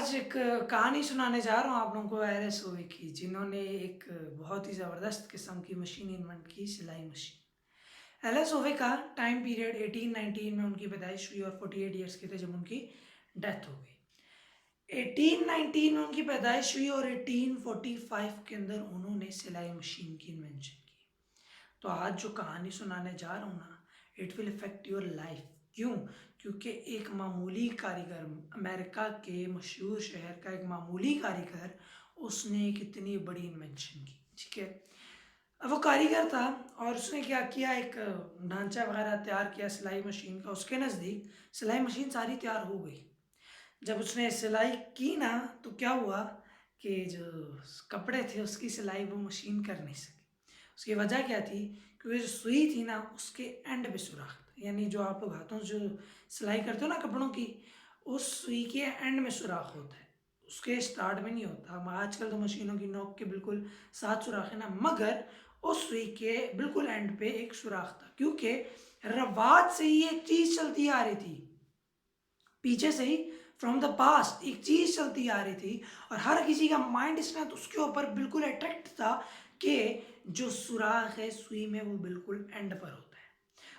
आज एक कहानी सुनाने जा रहा हूँ आप लोगों को एलएस ओवे की, जिन्होंने एक बहुत ही ज़बरदस्त किस्म की मशीन इन्वेंट की, सिलाई मशीन। एलएस ओवे का टाइम पीरियड 1819 में उनकी पैदाइश हुई और 48 ईयर्स के थे जब उनकी डेथ हो गई। 1819 में उनकी पैदाइश हुई और 1845 के अंदर उन्होंने सिलाई मशीन की इन्वेंशन की। तो आज जो कहानी सुनाने जा रहा हूँ ना, it will effect your life. क्यों? क्योंकि एक मामूली कारीगर, अमेरिका के मशहूर शहर का एक मामूली कारीगर, उसने एक इतनी बड़ी इन्वेंशन की। ठीक है, अब वो कारीगर था और उसने क्या किया, एक ढांचा वगैरह तैयार किया सिलाई मशीन का। उसके नज़दीक सिलाई मशीन सारी तैयार हो गई। जब उसने सिलाई की ना, तो क्या हुआ कि जो कपड़े थे उसकी सिलाई वो मशीन कर नहीं सकी। उसकी वजह क्या थी? क्योंकि जो सुई थी ना, उसके एंड पे सुराख था। यानी जो आप लोग हाथों से जो सिलाई करते हो ना कपड़ों की, उस सुई के एंड में सुराख होता है, उसके स्टार्ट में नहीं होता। आजकल तो मशीनों की नोक के बिल्कुल साथ सुराख है ना, मगर उस सुई के बिल्कुल एंड पे एक सुराख था, क्योंकि रवाज से ही एक चीज चलती आ रही थी, पीछे से ही, फ्रॉम द पास्ट एक चीज चलती आ रही थी। और हर किसी का माइंड स्नेथ उसके ऊपर बिल्कुल अट्रैक्ट था कि जो सुराख है सुई में वो बिल्कुल एंड पर होता है।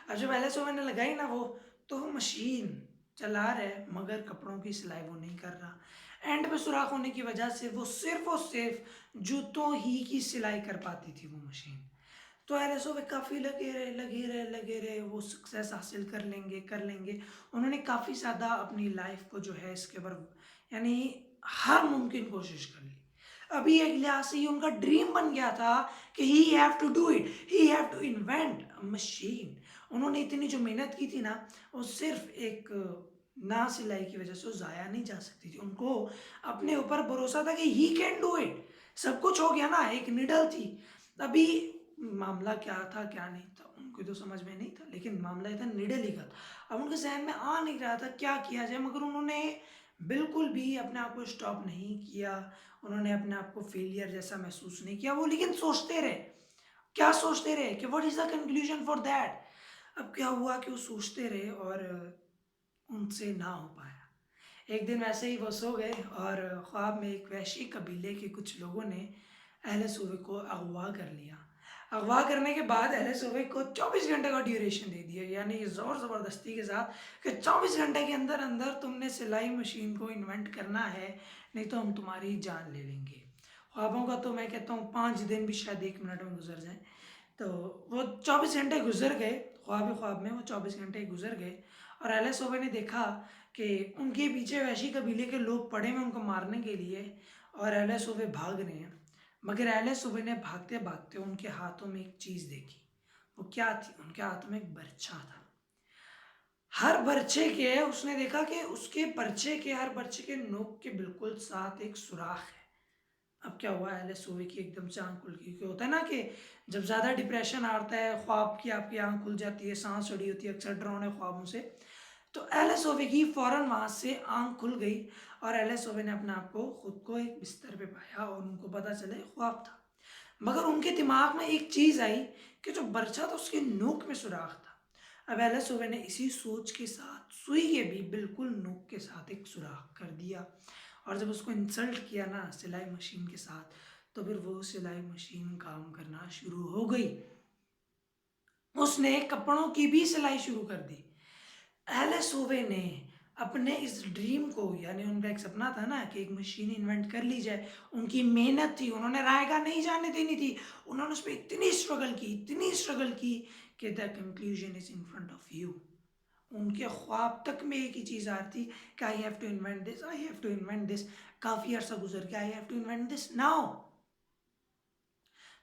अब जब एलएसओ मैंने लगाई ना वो, तो मशीन चला रहा है मगर कपड़ों की सिलाई वो नहीं कर रहा। एंड पे सुराख होने की वजह से वो सिर्फ और सिर्फ जूतों ही की सिलाई कर पाती थी वो मशीन। तो एलएसओ पे काफ़ी लगे रहे, वो सक्सेस हासिल कर लेंगे। उन्होंने काफ़ी ज़्यादा अपनी लाइफ को जो है इसके ऊपर, यानी हर मुमकिन कोशिश कर ली। अभी एक लिहाज से ही उनका ड्रीम बन गया था कि he have to do it, he have to invent a machine. उन्होंने इतनी जो मेहनत की थी ना, वो सिर्फ एक ना सिलाई की वजह से वो ज़ाया नहीं जा सकती थी। उनको अपने ऊपर भरोसा था कि ही कैन डू इट। सब कुछ हो गया ना, एक निडल थी। अभी मामला क्या था क्या नहीं था उनको तो समझ में नहीं था, लेकिन मामला ये था निडल ही का था। अब उनके जहन में आ नहीं रहा था क्या किया जाए, मगर उन्होंने बिल्कुल भी अपने आप को स्टॉप नहीं किया। उन्होंने अपने आप को फेलियर जैसा महसूस नहीं किया वो, लेकिन सोचते रहे। क्या सोचते रहे कि what is the conclusion for that. अब क्या हुआ कि वो सोचते रहे और उनसे ना हो पाया। एक दिन वैसे ही वो सो गए और ख्वाब में एक वैश्य कबीले के कुछ लोगों ने अहले सूबे को अगवा कर लिया। अगवा करने के बाद अहले सूबे को 24 घंटे का ड्यूरेशन दे दिया, यानी ज़ोर ज़बरदस्ती के साथ कि 24 घंटे के अंदर अंदर तुमने सिलाई मशीन को इन्वेंट करना है, नहीं तो हम तुम्हारी जान ले लेंगे। ख्वाबों का तो मैं कहता हूँ 5 दिन भी शायद 1 मिनट में गुजर जाए। तो वो 24 घंटे गुजर गए, ख्वाब ही ख्वाब में वो 24 घंटे गुजर गए। और एलएस ओवे ने देखा कि उनके पीछे वैशी कबीले के लोग पड़े हैं उनको मारने के लिए, और एलएस ओवे भाग रहे हैं। मगर एलएस ओवे ने भागते भागते उनके हाथों में एक चीज़ देखी। वो क्या थी? उनके हाथों में एक बर्छा था। हर बर्छे के उसने देखा कि उसके बर्छे के, हर बर्छे के नोक के बिल्कुल साथ एक सुराख है। अब क्या हुआ, एलएस ओवे की एकदम से आंख खुल गई। क्योंकि होता है ना कि जब ज़्यादा डिप्रेशन आता है, ख्वाब की आपकी आंख खुल जाती है, सांस चढ़ी होती है अक्सर डरावने ख्वाबों से, तो एलएस ओवे की फौरन वहाँ से आंख खुल गई। और एलएस ओवे ने अपने आप को खुद को एक बिस्तर पे पाया और उनको पता चले ख्वाब था। मगर उनके दिमाग में एक चीज़ आई कि जो बर्छा था उसके नोक में सुराख था। अब एलएस ओवे ने इसी सोच के साथ सुई के भी बिल्कुल नोक के साथ एक सुराख कर दिया। और जब उसको इंसल्ट किया ना सिलाई मशीन के साथ, तो फिर वो सिलाई मशीन काम करना शुरू हो गई। उसने कपड़ों की भी सिलाई शुरू कर दी। एलिस ओवे ने अपने इस ड्रीम को, यानी उनका एक सपना था ना कि एक मशीन इन्वेंट कर ली जाए, उनकी मेहनत थी, उन्होंने रायगा नहीं जाने देनी थी। उन्होंने उस पर इतनी स्ट्रगल की कि the conclusion is in front of you. उनके ख्वाब तक में एक ही चीज़ आ रही थी कि I have to invent this, I have to invent this. काफ़ी अर्सा गुजर गया, I have to invent this now.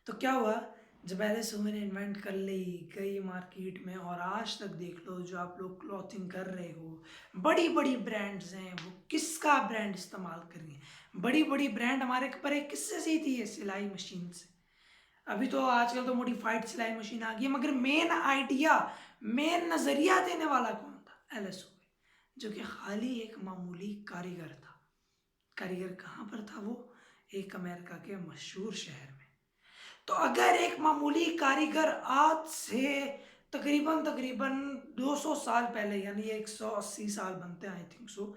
तो क्या हुआ, जब एलिस वुमन इन्वेंट कर ली गई मार्केट में, और आज तक देख लो जो आप लोग क्लॉथिंग कर रहे हो, बड़ी बड़ी ब्रांड्स हैं, वो किसका ब्रांड इस्तेमाल कर रही हैं? बड़ी बड़ी ब्रांड हमारे पर एक किससे सीखी है? सिलाई मशीन से। अभी तो आजकल तो मॉडिफाइड सिलाई मशीन आ गई है, मगर मेन आइडिया, मेन नज़रिया देने वाला कौन था? एलिस वुमन, जो कि खाली एक मामूली कारीगर था। कारीगर कहाँ पर था वो? एक अमेरिका के मशहूर शहर में। तो अगर एक मामूली कारीगर आज से तकरीबन तकरीबन 200 साल पहले, यानी 180 साल बनते हैं आई थिंक सो,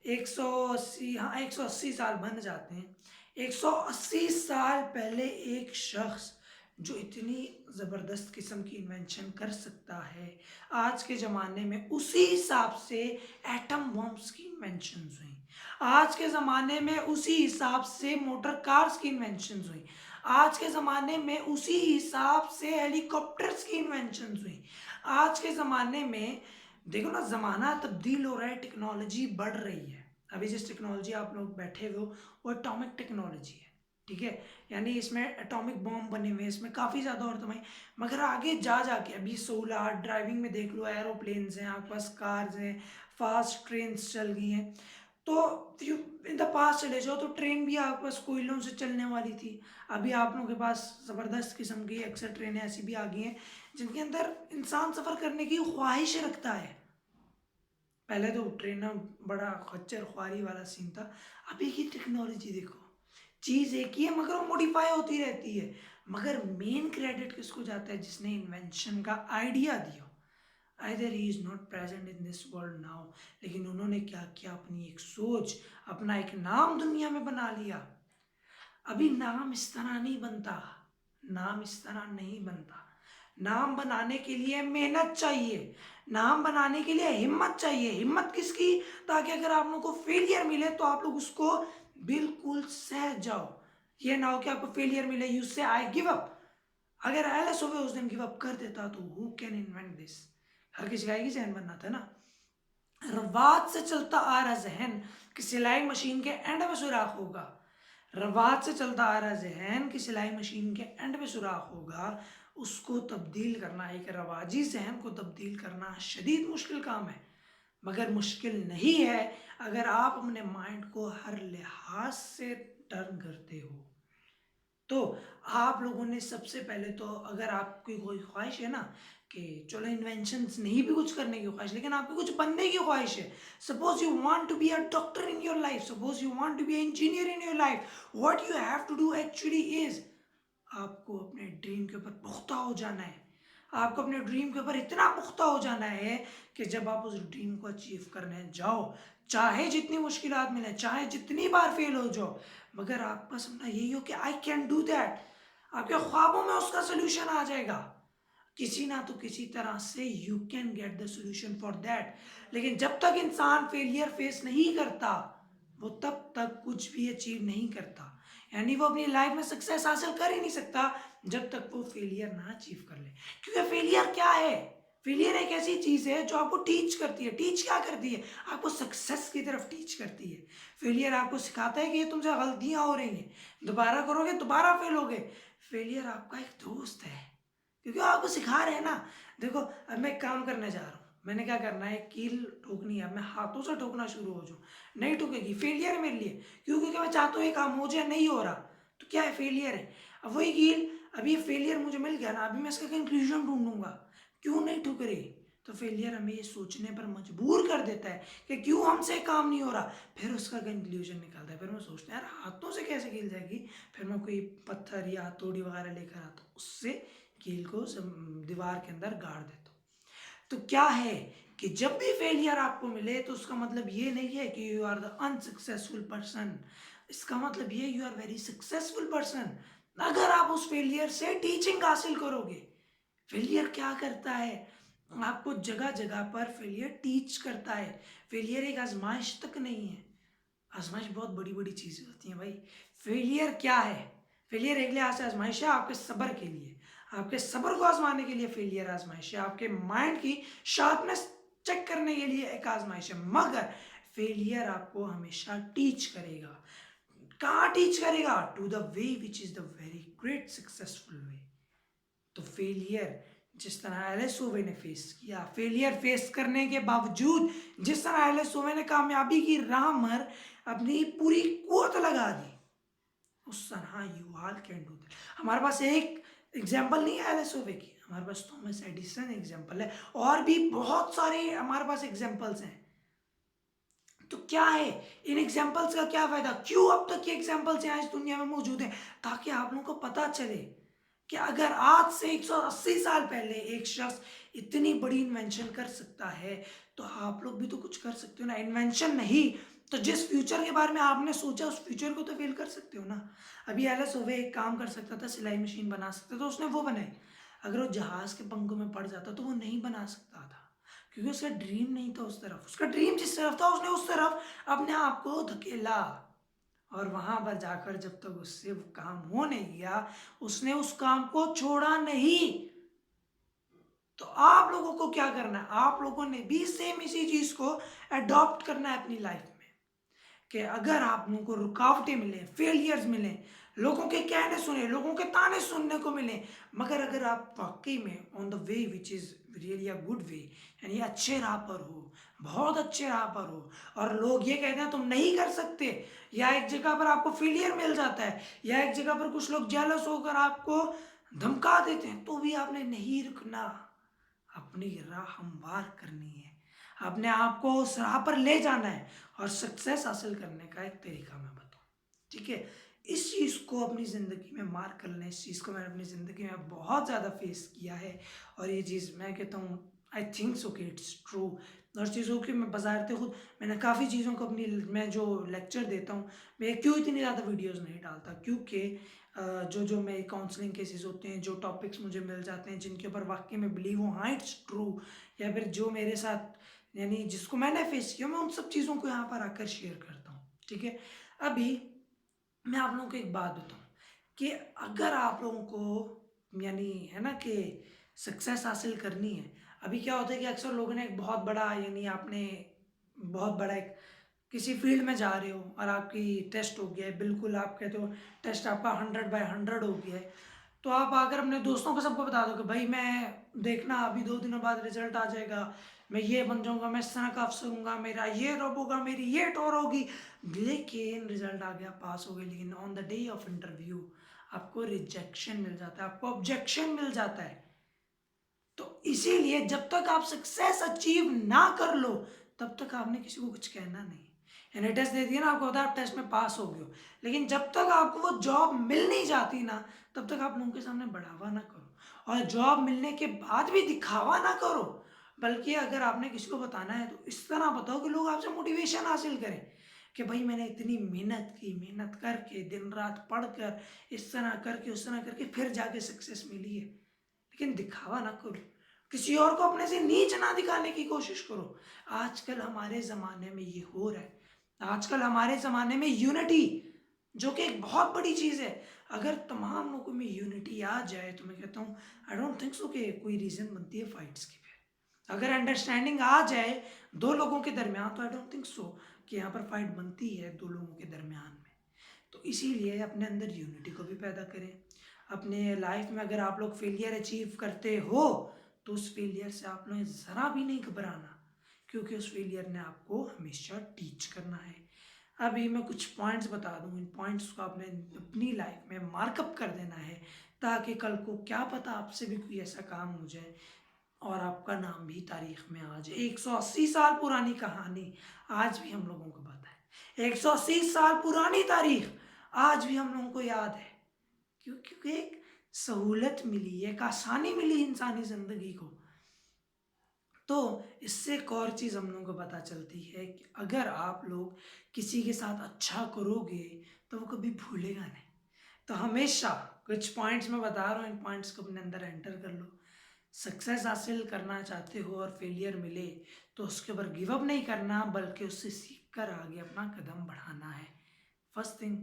180, हाँ 180 साल बन जाते हैं। 180 साल पहले एक शख्स जो इतनी ज़बरदस्त किस्म की इन्वेंशन कर सकता है, आज के ज़माने में उसी हिसाब से एटम बॉम्ब्स की इन्वेंशंस हुई। आज के ज़माने में उसी हिसाब से मोटर कार्स की इन्वेंशंस हुई। आज के ज़माने में उसी हिसाब से हेलीकॉप्टर्स की इन्वेंशंस हुई। आज के ज़माने में देखो ना, ज़माना तब्दील हो रहा है, टेक्नोलॉजी बढ़ रही है। अभी जिस टेक्नोलॉजी आप लोग बैठे हुए हो वो एटॉमिक टेक्नोलॉजी है, ठीक है। यानी इसमें एटॉमिक बॉम्ब बने हुए हैं, इसमें काफ़ी ज़्यादा और तुम्हें, मगर आगे जा जाके अभी सोलर ड्राइविंग में देख लो, एरोप्लेन्स हैं आपके पास, कार्स हैं, फास्ट ट्रेन्स चल गई हैं। तो यू इन द पास चले जाओ तो ट्रेन भी आपके पास कोयलों से चलने वाली थी। अभी आप लोगों के पास ज़बरदस्त किस्म की अक्सर ट्रेनें ऐसी भी आ गई हैं जिनके अंदर इंसान सफ़र करने की ख्वाहिश रखता है। पहले तो ट्रेन बड़ा खच्चर ख्वारी वाला सीन था। अभी की टेक्नोलॉजी देखो, चीज़ एक ही है मगर वो मॉडिफाई होती रहती है। मगर मेन क्रेडिट किसको जाता है? जिसने इन्वेंशन का आइडिया दिया। Either he is not present in this world now, लेकिन उन्होंने क्या किया, अपनी एक सोच, अपना एक नाम दुनिया में बना लिया। अभी नाम इस तरह नहीं बनता, नाम इस तरह नहीं बनता। नाम बनाने के लिए मेहनत चाहिए, नाम बनाने के लिए हिम्मत चाहिए। हिम्मत किसकी? ताकि अगर आप लोगों को फेलियर मिले तो आप लोग उसको बिल्कुल सह जाओ। ये ना हो कि आपको फेलियर मिले, यू से आई गिव अप। अगर एलएस होवे उस दिन गिव अप कर देता तो हु कैन इन्वेंट दिस? हर किसी का एक ही जहन बनना था ना। रवाज से चलता आ रहा जहन कि सिलाई मशीन के एंड में सुराख होगा। रवाज से चलता आ रहा जहन कि सिलाई मशीन के एंड में सुराख होगा, उसको तब्दील करना, एक रवाजी जहन को तब्दील करना शदीद मुश्किल काम है। मगर मुश्किल नहीं है अगर आप अपने माइंड को हर लिहाज से टर्न करते हो। तो आप लोगों ने सबसे पहले तो, अगर आपकी कोई ख्वाहिश है ना कि चलो इन्वेंशंस नहीं भी कुछ करने की ख्वाहिश, लेकिन आपको कुछ बनने की ख्वाहिश है, suppose you want to be a doctor in your life, suppose you want to be engineer in your life, what you have to do actually is, आपको अपने ड्रीम के ऊपर पुख्ता हो जाना है। आपको अपने ड्रीम के ऊपर इतना पुख्ता हो जाना है कि जब आप उस ड्रीम को अचीव करने जाओ, चाहे जितनी मुश्किलात मिले, चाहे जितनी बार फेल हो जाओ, मगर आपका सपना यही हो कि आई कैन डू दैट। आपके ख्वाबों में उसका सोल्यूशन आ जाएगा, किसी ना तो किसी तरह से you can get the solution for that. लेकिन जब तक इंसान फेलियर फेस नहीं करता, वो तब तक कुछ भी अचीव नहीं करता। यानी वो अपनी लाइफ में सक्सेस हासिल कर ही नहीं सकता जब तक वो फेलियर ना अचीव कर ले। क्योंकि फेलियर क्या है? फेलियर एक ऐसी चीज है जो आपको टीच करती है। टीच क्या करती है? आपको सक्सेस की तरफ टीच करती है। फेलियर आपको सिखाता है कि ये तुमसे गलतियां हो रही हैं, दोबारा करोगे दोबारा फेल होगे। फेलियर आपका एक दोस्त है, क्योंकि वो आपको सिखा रहे हैं ना। देखो, अब मैं एक काम करने जा रहा हूँ, मैंने क्या करना है, कील ठोकनी है, अब मैं हाथों से ठोकना शुरू हो जाऊँ, नहीं ठोकेगी, फेलियर है मेरे लिए। क्यों? क्योंकि मैं चाहता हूँ ये काम हो जाए, नहीं हो रहा, तो क्या है, फेलियर है। अब वही कील, अभी ये फेलियर मुझे मिल गया ना, अभी मैं इसका कंक्लूजन ढूंढूंगा, क्यों नहीं ठुक रही। तो फेलियर हमें ये सोचने पर मजबूर कर देता है कि क्यों हमसे काम नहीं हो रहा। फिर उसका कंक्लूजन निकलता है, फिर मैं सोचता है यार हाथों से कैसे कील जाएगी। फिर मैं कोई पत्थर या हथौड़ी वगैरह लेकर आता हूँ, उससे कील को दीवार के अंदर गाड़ देता हूँ। तो क्या है कि जब भी फेलियर आपको मिले तो उसका मतलब ये नहीं है कि you are the unsuccessful person. इसका मतलब ये you are very successful person. अगर आप उस फेलियर से टीचिंग हासिल करोगे। फेलियर क्या करता है? आपको जगह जगह पर फेलियर टीच करता है। फेलियर एक आजमाइश तक नहीं है। आजमाइश बहुत बड़ी बड़ी चीज़ें होती हैं भाई। फेलियर क्या है? फेलियर एक लिहाज से आजमाइश है आपके सब्र के लिए। आपके सब्र को आजमाने के लिए फेलियर आजमाइश है। आपके माइंड की शार्पनेस चेक करने के लिए एक आजमाइश है। मगर फेलियर आपको हमेशा टीच करेगा। कहाँ टीच करेगा? To the way which is the very great successful way. तो फेलियर जिस तरह एलिस ओवे ने फेस किया, फेलियर फेस करने के बावजूद जिस तरह एलिस ओवे ने कामयाबी की राह पर अपनी पूरी कुवत लगा दी, उस तरह you all can do that. हमारे पास एक एग्जांपल नहीं है एलिस ओवे की, हमारे पास थॉमस एडिसन एग्जांपल है, और भी बहुत सारे हमारे पास एग्जांपल्स हैं। तो क्या है, इन एग्जांपल्स का क्या फायदा? क्यों अब तक ये एग्जांपल्स यहाँ इस दुनिया में मौजूद हैं? ताकि आप लोगों को पता चले कि अगर आज से 180 साल पहले एक शख्स इतनी बड़ी इन्वेंशन कर सकता है तो आप लोग भी तो कुछ कर सकते हो ना। इन्वेंशन नहीं, तो जिस फ्यूचर के बारे में आपने सोचा उस फ्यूचर को तो फेल कर सकते हो ना। अभी एलएस होवे एक काम कर सकता था, सिलाई मशीन बना सकता था, तो उसने वो बनाई। अगर वो जहाज के पंखों में पड़ जाता तो वो नहीं बना सकता था, क्योंकि उसका ड्रीम नहीं था उस तरफ। उसका ड्रीम जिस तरफ था उसने उस तरफ अपने आप को धकेला, और वहां पर जाकर जब तक उससे वो काम हो नहीं गया उसने उस काम को छोड़ा नहीं। तो आप लोगों को क्या करना है, आप लोगों ने भी सेम इसी चीज को अडॉप्ट करना है अपनी लाइफ में, कि अगर आप लोगों को रुकावटें मिले, फेलियर्स मिले, लोगों के कहने सुने, लोगों के ताने सुनने को मिले, मगर अगर आप वाकई में on the way which is really a good way, यानी अच्छे राह पर हो, बहुत अच्छे राह पर हो, और लोग ये कहते हैं तुम नहीं कर सकते, या एक जगह पर आपको फेलियर मिल जाता है, या एक जगह पर कुछ लोग जेलस होकर आपको धमका देते हैं, तो भी आपने नहीं रुकना, अपनी राह हमवार करनी है, अपने आप को उस राह पर ले जाना है, और सक्सेस हासिल करने का एक तरीका मैं बताऊँ, ठीक है। इस चीज़ को अपनी ज़िंदगी में मार्क कर लें, इस चीज़ को मैंने अपनी ज़िंदगी में बहुत ज़्यादा फेस किया है, और ये चीज़ मैं कहता हूँ आई थिंक सो कि इट्स ट्रू। और चीज़ों की मैं बजारते खुद मैंने काफ़ी चीज़ों को अपनी, मैं जो लेक्चर देता हूँ, मैं क्यों इतनी ज़्यादा वीडियोज़ नहीं डालता, क्योंकि जो जो मेरे काउंसलिंग केसेस होते हैं, जो टॉपिक्स मुझे मिल जाते हैं जिनके ऊपर वाकई में बिलीव हो, हाँ इट्स ट्रू, या फिर जो मेरे साथ यानी जिसको मैंने फेस किया, मैं उन सब चीज़ों को यहाँ पर आकर शेयर करता हूँ, ठीक है। अभी मैं आप लोगों को एक बात बताऊँ, कि अगर आप लोगों को यानी है ना कि सक्सेस हासिल करनी है, अभी क्या होता है कि अक्सर लोगों ने एक बहुत बड़ा यानी आपने बहुत बड़ा एक किसी फील्ड में जा रहे हो और आपकी टेस्ट हो गया है, बिल्कुल आप कहते हो टेस्ट आपका 100/100 हो गया है, तो आप आकर अपने दोस्तों को सबको बता दो कि भाई मैं देखना अभी 2 दिनों बाद रिजल्ट आ जाएगा, मैं ये बन जाऊंगा, मैं इस तरह का अफसर हूँगा, मेरा ये रॉब होगा, मेरी ये टोर होगी। लेकिन रिजल्ट आ गया, पास हो गए, लेकिन on the day of interview आपको रिजेक्शन मिल जाता है, आपको ऑब्जेक्शन मिल जाता है। तो इसीलिए जब तक आप सक्सेस अचीव ना कर लो तब तक आपने किसी को कुछ कहना नहीं। यानी टेस्ट दे दिया ना, आपको होता है आप टेस्ट में पास हो गए हो, लेकिन जब तक आपको वो जॉब मिल नहीं जाती ना तब तक आप लोगों के सामने बढ़ावा ना करो, और जॉब मिलने के बाद भी दिखावा ना करो, बल्कि अगर आपने किसी को बताना है तो इस तरह बताओ कि लोग आपसे मोटिवेशन हासिल करें, कि भाई मैंने इतनी मेहनत की, मेहनत करके दिन रात पढ़कर इस तरह करके उस तरह करके फिर जाके सक्सेस मिली है। लेकिन दिखावा ना करो, किसी और को अपने से नीच ना दिखाने की कोशिश करो। आजकल हमारे ज़माने में ये हो रहा है, आजकल हमारे ज़माने में यूनिटी, जो कि एक बहुत बड़ी चीज़ है, अगर तमाम लोगों में यूनिटी आ जाए तो मैं कहता हूँ आई डोंट थिंक सो कि कोई रीज़न बनती है फाइट्स की फिर। अगर अंडरस्टैंडिंग आ जाए दो लोगों के दरमियान तो आई डोंट थिंक सो कि यहाँ पर फाइट बनती है दो लोगों के दरमियान में। तो इसीलिए अपने अंदर यूनिटी को भी पैदा करें। अपने लाइफ में अगर आप लोग फेलियर अचीव करते हो तो उस फेलियर से आप लोग ज़रा भी नहीं घबराना, क्योंकि उस फेलियर ने आपको हमेशा टीच करना है। अभी मैं कुछ पॉइंट्स बता दूं, इन पॉइंट्स को आपने अपनी लाइफ में मार्कअप कर देना है, ताकि कल को क्या पता आपसे भी कोई ऐसा काम हो जाए और आपका नाम भी तारीख में आ जाए। 180 साल पुरानी कहानी आज भी हम लोगों को पता है, 180 साल पुरानी तारीख आज भी हम लोगों को याद है। क्यों? क्योंकि एक सहूलत मिली, एक आसानी मिली इंसानी जिंदगी को। तो इससे एक और चीज़ हम लोगों को पता चलती है कि अगर आप लोग किसी के साथ अच्छा करोगे तो वो कभी भूलेगा नहीं। तो हमेशा कुछ पॉइंट्स मैं बता रहा हूँ, इन पॉइंट्स को अपने अंदर एंटर कर लो। सक्सेस हासिल करना चाहते हो और फेलियर मिले तो उसके ऊपर गिव अप नहीं करना, बल्कि उससे सीख कर आगे अपना कदम बढ़ाना है, फर्स्ट थिंग।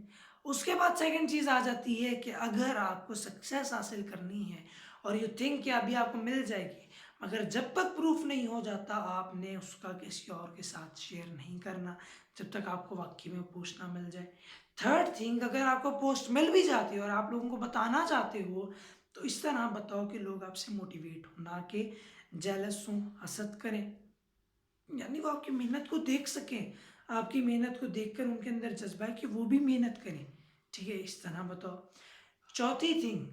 उसके बाद सेकंड चीज़ आ जाती है कि अगर आपको सक्सेस हासिल करनी है और यू थिंक कि अभी आपको मिल जाएगी, मगर जब तक प्रूफ नहीं हो जाता आपने उसका किसी और के साथ शेयर नहीं करना, जब तक आपको वाकई में पोस्ट ना मिल जाए। थर्ड थिंग, अगर आपको पोस्ट मिल भी जाती है और आप लोगों को बताना चाहते हो तो इस तरह बताओ कि लोग आपसे मोटिवेट हो, ना कि जेलस हों, हसद करें, यानी वो आपकी मेहनत को देख सकें, आपकी मेहनत को देखकर उनके अंदर जज्बा है कि वो भी मेहनत करें, ठीक है, इस तरह बताओ। चौथी थिंग,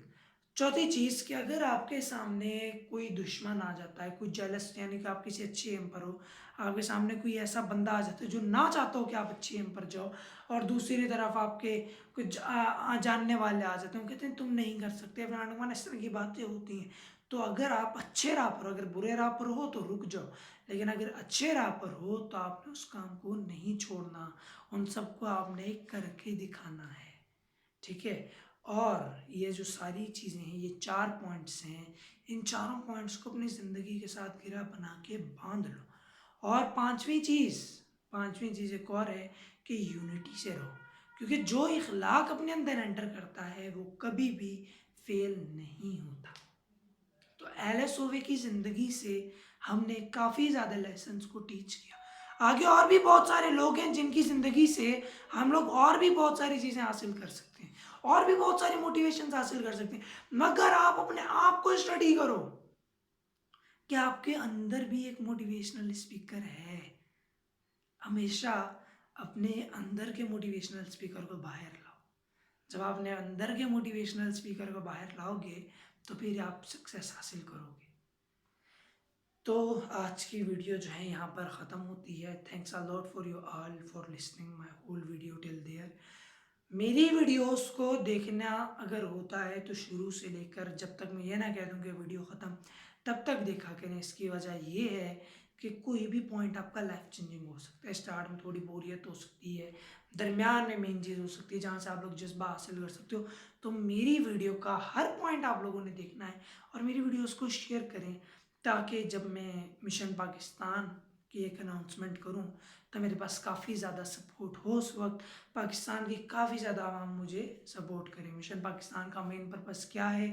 चौथी चीज़ कि अगर आपके सामने कोई दुश्मन आ जाता है, कोई जेलस, यानी कि आप किसी अच्छे एम पर हो, आपके सामने कोई ऐसा बंदा आ जाता है जो ना चाहता हो कि आप अच्छे एम पर जाओ, और दूसरी तरफ आपके कुछ जानने वाले आ जाते हैं, वो कहते हैं तुम नहीं कर सकते, फलाना इस तरह की बातें होती हैं। तो अगर आप अच्छे राह पर, अगर बुरे राह पर हो तो रुक जाओ, लेकिन अगर अच्छे राह पर हो तो आपने उस काम को नहीं छोड़ना, उन सबको आपने करके दिखाना है, ठीक है। और ये जो सारी चीज़ें हैं, ये 4 पॉइंट्स हैं, इन चारों पॉइंट्स को अपनी ज़िंदगी के साथ घेरा बना के बांध लो। और पांचवी चीज़ एक और है कि यूनिटी से रहो, क्योंकि जो इखलाक अपने अंदर एंटर करता है वो कभी भी फेल नहीं होता। तो एलएसओवे की ज़िंदगी से हमने काफ़ी ज़्यादा लेसन्स को टीच किया। आगे और भी बहुत सारे लोग हैं जिनकी ज़िंदगी से हम लोग और भी बहुत सारी चीज़ें हासिल कर सकते हैं, और भी बहुत सारी मोटिवेशन हासिल कर सकते हैं, मगर आप अपने आप को स्टडी करो कि आपके अंदर भी एक मोटिवेशनल स्पीकर है। हमेशा अपने अंदर के मोटिवेशनल स्पीकर को बाहर लाओ। जब आप अपने अंदर के मोटिवेशनल स्पीकर को बाहर लाओगे तो फिर आप सक्सेस हासिल करोगे। तो आज की वीडियो जो है यहाँ पर ख़त्म होती है। Thanks a lot for you all for listening my whole video till there. मेरी वीडियोस को देखना अगर होता है तो शुरू से लेकर जब तक मैं ये ना कह दूँ कि वीडियो ख़त्म, तब तक देखा करें। इसकी वजह ये है कि कोई भी पॉइंट आपका लाइफ चेंजिंग हो सकता है। स्टार्ट में थोड़ी बोरियत हो सकती है, दरमियान में मेन चीज़ हो सकती है जहाँ से आप लोग जज्बा हासिल कर सकते हो। तो मेरी वीडियो का हर पॉइंट आप लोगों ने देखना है और मेरी वीडियोस को शेयर करें, ताकि जब मैं मिशन पाकिस्तान की एक अनाउंसमेंट करूं तो मेरे पास काफ़ी ज़्यादा सपोर्ट हो। उस वक्त पाकिस्तान की काफ़ी ज़्यादा आवाम मुझे सपोर्ट करे। मिशन पाकिस्तान का मेन पर्पस क्या है?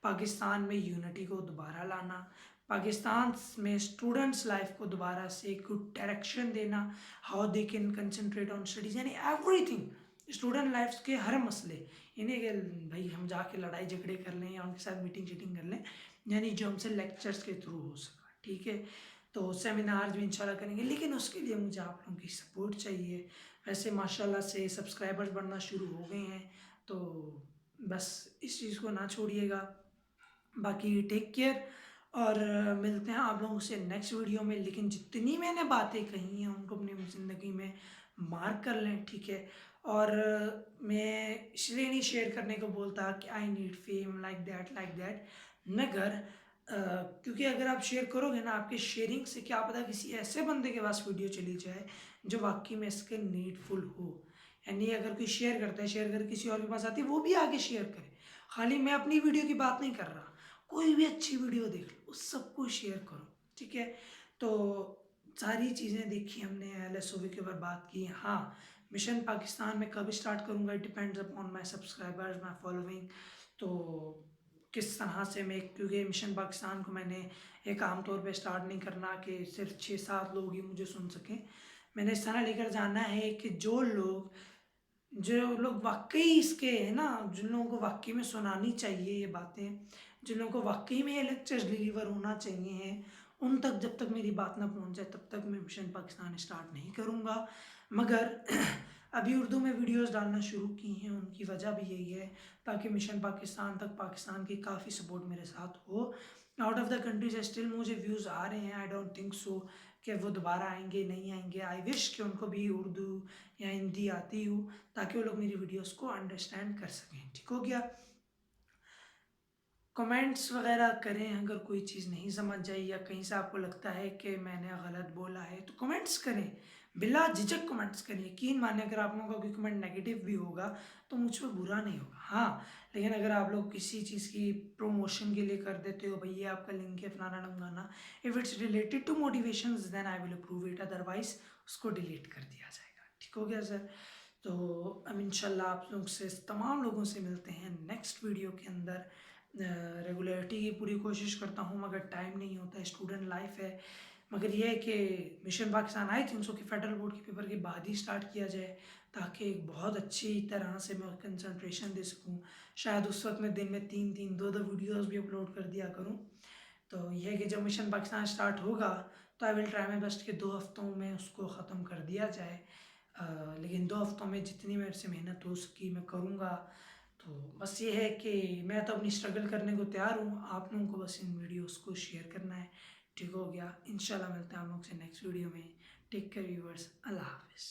पाकिस्तान में यूनिटी को दोबारा लाना, पाकिस्तान में स्टूडेंट्स लाइफ को दोबारा से गुड डायरेक्शन देना, how they can concentrate on studies, यानी एवरीथिंग, स्टूडेंट लाइफ के हर मसले। इन्हें कि भाई हम जाके लड़ाई झगड़े कर लें या उनके साथ मीटिंग शीटिंग कर लें, यानी जो हमसे लेक्चर्स के थ्रू हो सका, ठीक है। तो सेमिनार्स भी इंशाल्लाह करेंगे, लेकिन उसके लिए मुझे आप लोगों की सपोर्ट चाहिए। वैसे माशाल्लाह से सब्सक्राइबर्स बढ़ना शुरू हो गए हैं, तो बस इस चीज़ को ना छोड़िएगा। बाकी टेक केयर, और मिलते हैं आप लोगों से नेक्स्ट वीडियो में। लेकिन जितनी मैंने बातें कही हैं उनको अपनी ज़िंदगी में मार्क कर लें, ठीक है। और मैं इसलिए नहीं शेयर करने को बोलता कि I need fame like that, मगर क्योंकि अगर आप शेयर करोगे ना, आपके शेयरिंग से क्या पता किसी ऐसे बंदे के पास वीडियो चली जाए जो वाकई में इसके नीडफुल हो। यानी अगर कोई शेयर करता है, शेयर कर किसी और के पास आती है, वो भी आगे शेयर करे। खाली मैं अपनी वीडियो की बात नहीं कर रहा, कोई भी अच्छी वीडियो देख लो उस सबको शेयर करो, ठीक है। तो सारी चीज़ें देखी हमने, एलएसओवी के ऊपर बात की। हाँ, मिशन पाकिस्तान में कब स्टार्ट करूँगा it depends upon my subscribers, my following. तो किस तरह से मैं, क्योंकि मिशन पाकिस्तान को मैंने एक आम तौर पे स्टार्ट नहीं करना कि सिर्फ 6-7 लोग ही मुझे सुन सकें। मैंने इस तरह लेकर जाना है कि जो लोग वाकई इसके है ना, जिन लोगों को वाकई में सुनानी चाहिए ये बातें, जिन लोगों को वाकई में ये लेक्चर्स डिलीवर होना चाहिए हैं, उन तक जब तक मेरी बात ना पहुंच जाए तब तक मैं मिशन पाकिस्तान स्टार्ट नहीं करूंगा। मगर अभी उर्दू में वीडियोस डालना शुरू की हैं, उनकी वजह भी यही है ताकि मिशन पाकिस्तान तक पाकिस्तान की काफ़ी सपोर्ट मेरे साथ हो। Out of the countries still मुझे व्यूज़ आ रहे हैं, आई डोंट थिंक सो कि वो दोबारा आएंगे नहीं आएंगे। आई विश कि उनको भी उर्दू या हिंदी आती हो ताकि वो लोग मेरी वीडियोस को अंडरस्टैंड कर सकें, ठीक हो गया। कमेंट्स वगैरह करें अगर कोई चीज़ नहीं समझ आई या कहीं से आपको लगता है कि मैंने गलत बोला है तो कमेंट्स करें, बिला झिझक कमेंट्स करें। यकीन माने अगर आप लोगों का कोई कमेंट नेगेटिव भी होगा तो मुझ पर बुरा नहीं होगा। हाँ, लेकिन अगर आप लोग किसी चीज़ की प्रमोशन के लिए कर देते हो, भाई ये आपका लिंक है फलाना ढमकाना, if it's related to motivation then I will approve it, otherwise उसको डिलीट कर दिया जाएगा, ठीक हो गया सर। तो अब इंशाल्लाह आप लोग से, तमाम लोगों से मिलते हैं नेक्स्ट वीडियो के अंदर। रेगुलरिटी की पूरी कोशिश करता हूँ मगर टाइम नहीं होता, स्टूडेंट लाइफ है। मगर यह है कि mission Pakistan I think so कि फेडरल बोर्ड के पेपर के बाद ही स्टार्ट किया जाए, ताकि एक बहुत अच्छी तरह से मैं कंसंट्रेशन दे सकूँ। शायद उस वक्त मैं दिन में 3-3 2-2 वीडियोस भी अपलोड कर दिया करूँ। तो यह है कि जब मिशन पाकिस्तान स्टार्ट होगा तो I will try my best कि 2 हफ्तों में उसको ख़त्म कर दिया जाए। लेकिन 2 हफ्तों में जितनी मेरे से मेहनत हो सकी मैं करूँगा। तो बस ये है कि मैं तो अपनी स्ट्रगल करने को तैयार हूँ, आप लोगों को बस इन वीडियोस को शेयर करना है, ठीक हो गया। इंशाल्लाह मिलते हैं आप लोग से नेक्स्ट वीडियो में। टेक केयर व्यूअर्स, अल्लाह हाफिज़।